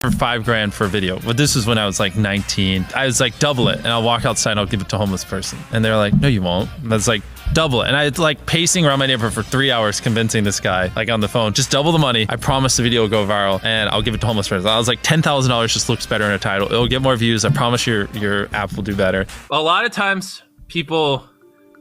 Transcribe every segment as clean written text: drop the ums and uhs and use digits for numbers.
for 5 grand for a video. But this was when I was like 19. I was like, double it. And I'll walk outside and I'll give it to a homeless person. And they're like, no, you won't. And I was like, double it. And I was like pacing around my neighborhood for 3 hours convincing this guy, like on the phone, just double the money. I promise the video will go viral and I'll give it to homeless person. I was like, $10,000 just looks better in a title. It'll get more views. I promise your app will do better. A lot of times people,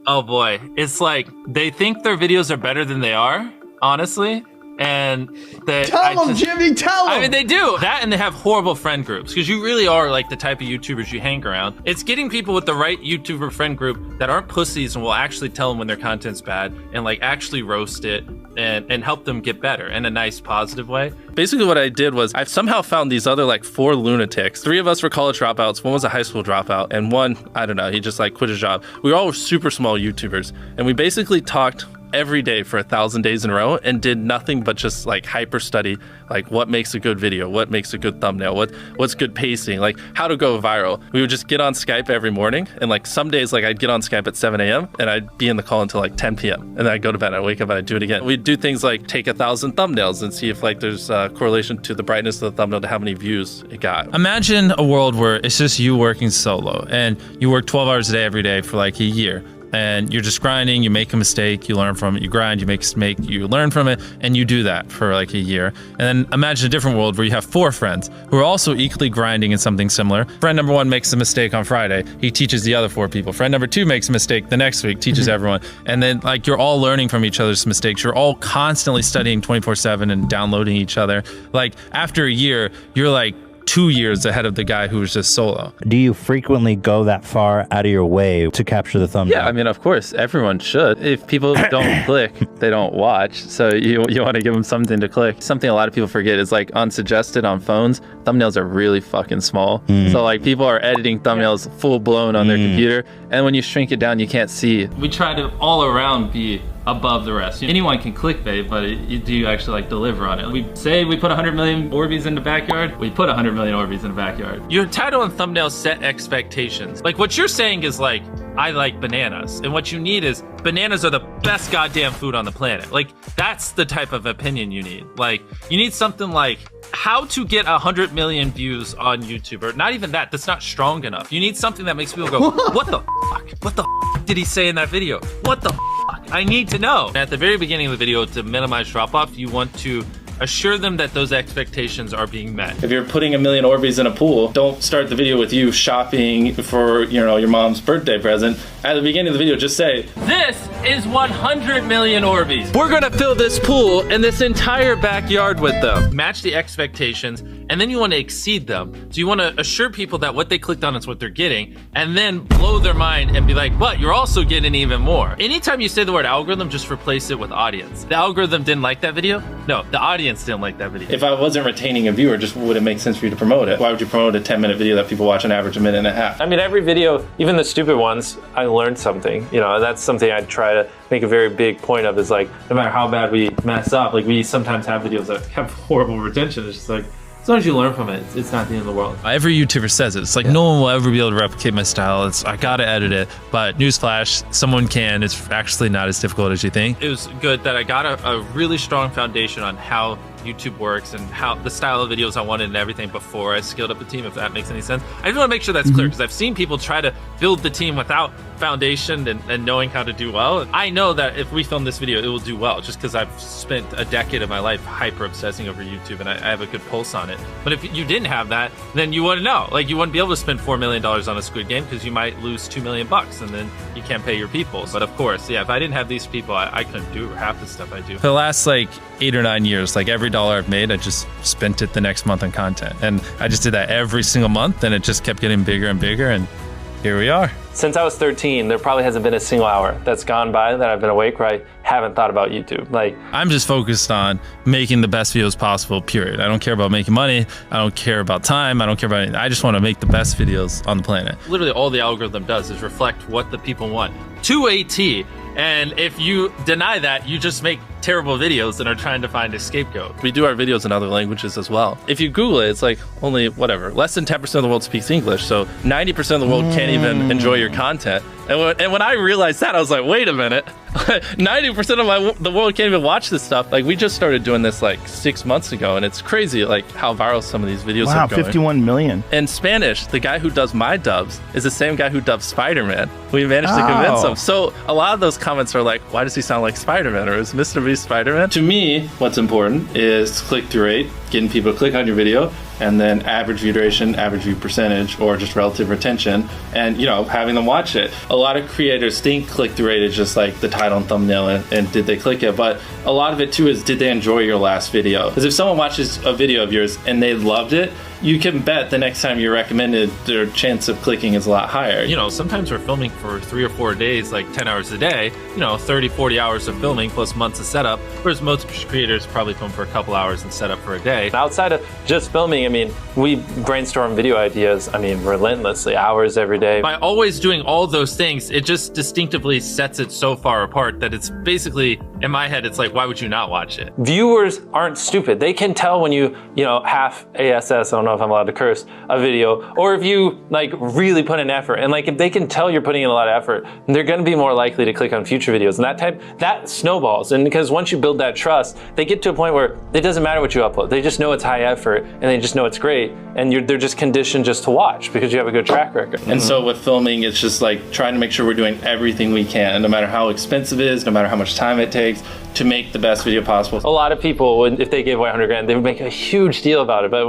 oh boy, it's like they think their videos are better than they are, honestly. And tell them, Jimmy, tell them. I mean, they do that, and they have horrible friend groups because you really are like the type of YouTubers you hang around. It's getting people with the right YouTuber friend group that aren't pussies and will actually tell them when their content's bad and like actually roast it and help them get better in a nice, positive way. Basically what I did was I somehow found these other like 4 lunatics. 3 of us were college dropouts. 1 was a high school dropout. And 1, I don't know, he just like quit his job. We were all super small YouTubers. And we basically talked every day for 1,000 days in a row and did nothing but just like hyper study like what makes a good video, what makes a good thumbnail, what's good pacing, like how to go viral. We would just get on Skype every morning, and like some days like I'd get on Skype at 7 a.m. and I'd be in the call until like 10 p.m. and then I'd go to bed, I'd wake up and I'd do it again. We'd do things like take 1,000 thumbnails and see if like there's a correlation to the brightness of the thumbnail to how many views it got. Imagine a world where it's just you working solo and you work 12 hours a day every day for like a year. And you're just grinding, you make a mistake, you learn from it, you grind, you make a mistake, you learn from it, and you do that for like a year. And then imagine a different world where you have 4 friends who are also equally grinding in something similar. Friend number 1 makes a mistake on Friday, he teaches the other 4 people. Friend number 2 makes a mistake the next week, teaches everyone. And then like you're all learning from each other's mistakes. You're all constantly studying 24/7 and downloading each other. Like after a year, you're like 2 years ahead of the guy who was just solo. Do you frequently go that far out of your way to capture the thumbnail? Yeah, I mean, of course, everyone should. If people don't click, they don't watch. So you want to give them something to click. Something a lot of people forget is like unsuggested on phones, thumbnails are really fucking small. So like people are editing thumbnails full blown on their computer. And when you shrink it down, you can't see. We try to all around be above the rest. Anyone can clickbait, but do you actually like deliver on it? We say we put 100 million Orbeez in the backyard, we put 100 million Orbeez in the backyard. Your title and thumbnail set expectations. Like what you're saying is like, I like bananas. And what you need is bananas are the best goddamn food on the planet. Like that's the type of opinion you need. Like you need something like how to get 100 million views on YouTube, or not even that, that's not strong enough. You need something that makes people go, what the fuck? What the fuck did he say in that video? What the fuck? I need to know. At the very beginning of the video, to minimize drop off, you want to assure them that those expectations are being met. If you're putting 1 million Orbeez in a pool, don't start the video with you shopping for, you know, your mom's birthday present. At the beginning of the video, just say, this is 100 million Orbeez. We're gonna fill this pool and this entire backyard with them. Match the expectations, and then you want to exceed them. So you want to assure people that what they clicked on is what they're getting, and then blow their mind and be like, but you're also getting even more. Anytime you say the word algorithm, just replace it with audience. The algorithm didn't like that video? No, the audience didn't like that video. If I wasn't retaining a viewer, just would it make sense for you to promote it? Why would you promote a 10-minute video that people watch on average a minute and a half? I mean, every video, even the stupid ones, I learned something, you know, and that's something I try to make a very big point of, is like, no matter how bad we mess up, like we sometimes have videos that have horrible retention. It's just like, as long as you learn from it, it's not the end of the world. Every YouTuber says it. It's like, no one will ever be able to replicate my style. I gotta edit it. But newsflash, someone can. It's actually not as difficult as you think. It was good that I got a really strong foundation on how YouTube works and how the style of videos I wanted and everything before I scaled up the team, if that makes any sense. I just want to make sure that's clear, because I've seen people try to build the team without foundation and knowing how to do well. I know that if we film this video, it will do well, just because I've spent a decade of my life hyper obsessing over YouTube and I have a good pulse on it. But if you didn't have that, then you wouldn't know. Like, you wouldn't be able to spend $4 million on a Squid Game, because you might lose $2 million and then you can't pay your people. But of course, yeah, if I didn't have these people, I couldn't do half the stuff I do. For the last like 8 or 9 years, like every dollar I've made, I just spent it the next month on content. And I just did that every single month, and it just kept getting bigger and bigger, and here we are. Since I was 13, there probably hasn't been a single hour that's gone by that I've been awake where I haven't thought about YouTube. Like, I'm just focused on making the best videos possible, period. I don't care about making money. I don't care about time. I don't care about anything. I just want to make the best videos on the planet. Literally all the algorithm does is reflect what the people want to a T. And if you deny that, you just make terrible videos and are trying to find a scapegoat. We do our videos in other languages as well. If you Google it, it's like only whatever, less than 10% of the world speaks English. So 90% of the world can't even enjoy your content. And when I realized that, I was like, wait a minute. 90% of the world can't even watch this stuff. Like, we just started doing this like 6 months ago, and it's crazy like how viral some of these videos are going. 51 million. In Spanish, the guy who does my dubs is the same guy who dubbed Spider-Man. We managed to convince him. So a lot of those comments are like, why does he sound like Spider-Man? Or is Mr. Beast Spider-Man? To me, what's important is click-through rate, getting people to click on your video, and then average view duration, average view percentage, or just relative retention, and having them watch it. A lot of creators think click-through rate is just like the title and thumbnail and did they click it, but a lot of it too is, did they enjoy your last video? Because if someone watches a video of yours and they loved it, you can bet the next time you're recommended, their chance of clicking is a lot higher. Sometimes we're filming for 3 or 4 days, like 10 hours a day, 30, 40 hours of filming plus months of setup, whereas most creators probably film for a couple hours and set up for a day. Outside of just filming, we brainstorm video ideas, relentlessly, hours every day. By always doing all those things, it just distinctively sets it so far apart that it's basically, in my head, it's like, why would you not watch it? Viewers aren't stupid. They can tell when you half ASS, I don't know if I'm allowed to curse, a video, or if you really put in effort. And if they can tell you're putting in a lot of effort, they're gonna be more likely to click on future videos. And that snowballs. And because once you build that trust, they get to a point where it doesn't matter what you upload. They just know it's high effort and they just know it's great. And they're just conditioned just to watch because you have a good track record. And so with filming, it's just like trying to make sure we're doing everything we can, no matter how expensive it is, no matter how much time it takes, to make the best video possible. A lot of people, if they gave away 100 grand, they would make a huge deal about it. But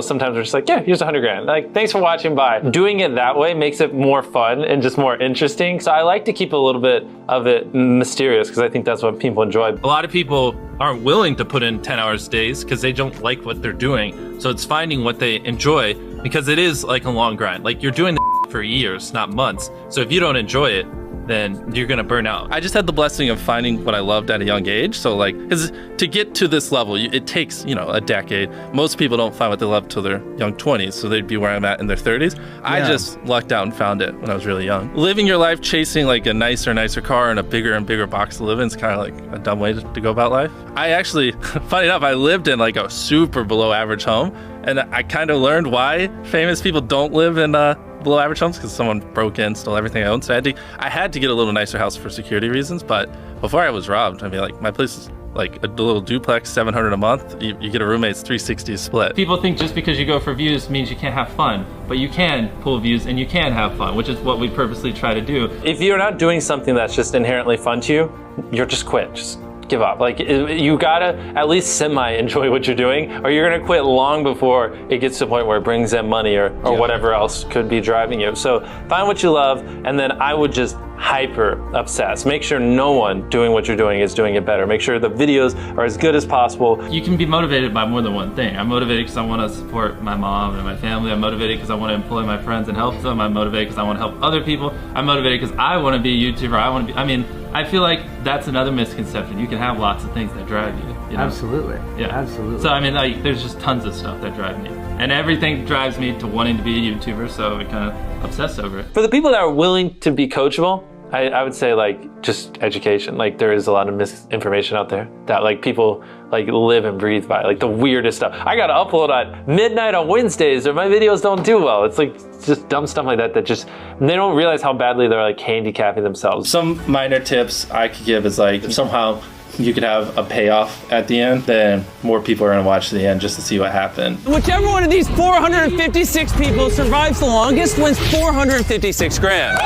sometimes we're just like, yeah, here's 100 grand. Thanks for watching, bye. Doing it that way makes it more fun and just more interesting. So I like to keep a little bit of it mysterious because I think that's what people enjoy. A lot of people aren't willing to put in 10 hours days because they don't like what they're doing. So it's finding what they enjoy, because it is like a long grind. You're doing the for years, not months. So if you don't enjoy it, then you're gonna burn out. I just had the blessing of finding what I loved at a young age. So because to get to this level, it takes, a decade. Most people don't find what they love till their young 20s. So they'd be where I'm at in their 30s. Yeah. I just lucked out and found it when I was really young. Living your life chasing a nicer car and a bigger and bigger box to live in is kind of a dumb way to go about life. I actually, funny enough, I lived in a super below average home. And I kind of learned why famous people don't live in below average homes, because someone broke in, stole everything I owned. So I had to get a little nicer house for security reasons. But before I was robbed, my place is a little duplex, $700 a month. You get a roommate's $360 split. People think just because you go for views means you can't have fun, but you can pull views and you can have fun, which is what we purposely try to do. If you're not doing something that's just inherently fun to you, you're just quit. Just give up. You gotta at least semi-enjoy what you're doing, or you're gonna quit long before it gets to the point where it brings in money or whatever else could be driving you. So find what you love, and then I would just hyper obsess. Make sure no one doing what you're doing is doing it better. Make sure the videos are as good as possible. You can be motivated by more than one thing. I'm motivated because I want to support my mom and my family. I'm motivated because I want to employ my friends and help them. I'm motivated because I want to help other people. I'm motivated because I want to be a YouTuber. I feel like that's another misconception. You can have lots of things that drive you. Absolutely. Yeah. Absolutely. So there's just tons of stuff that drive me. And everything drives me to wanting to be a YouTuber, so I kind of obsess over it. For the people that are willing to be coachable, I would say just education. There is a lot of misinformation out there that people live and breathe by, the weirdest stuff. I gotta upload at midnight on Wednesdays or my videos don't do well. It's just dumb stuff like that just, they don't realize how badly they're handicapping themselves. Some minor tips I could give is if somehow you could have a payoff at the end, then more people are gonna watch to the end just to see what happened. Whichever one of these 456 people survives the longest wins 456 grand.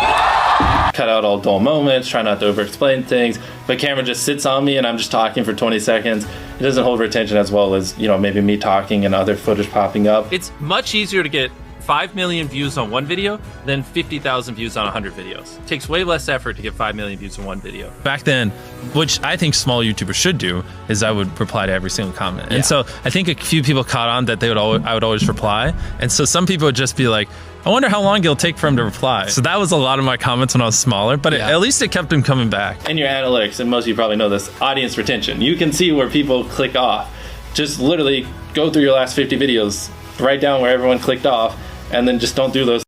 Cut out all dull moments, try not to over-explain things. If the camera just sits on me and I'm just talking for 20 seconds, it doesn't hold retention as well as, maybe me talking and other footage popping up. It's much easier to get 5 million views on one video than 50,000 views on 100 videos. It takes way less effort to get 5 million views on one video. Back then, which I think small YouTubers should do, is I would reply to every single comment. And so I think a few people caught on that I would always reply. And so some people would just be like, I wonder how long it'll take for him to reply. So that was a lot of my comments when I was smaller, but at least it kept him coming back. And your analytics, and most of you probably know this, audience retention. You can see where people click off. Just literally go through your last 50 videos, write down where everyone clicked off, and then just don't do those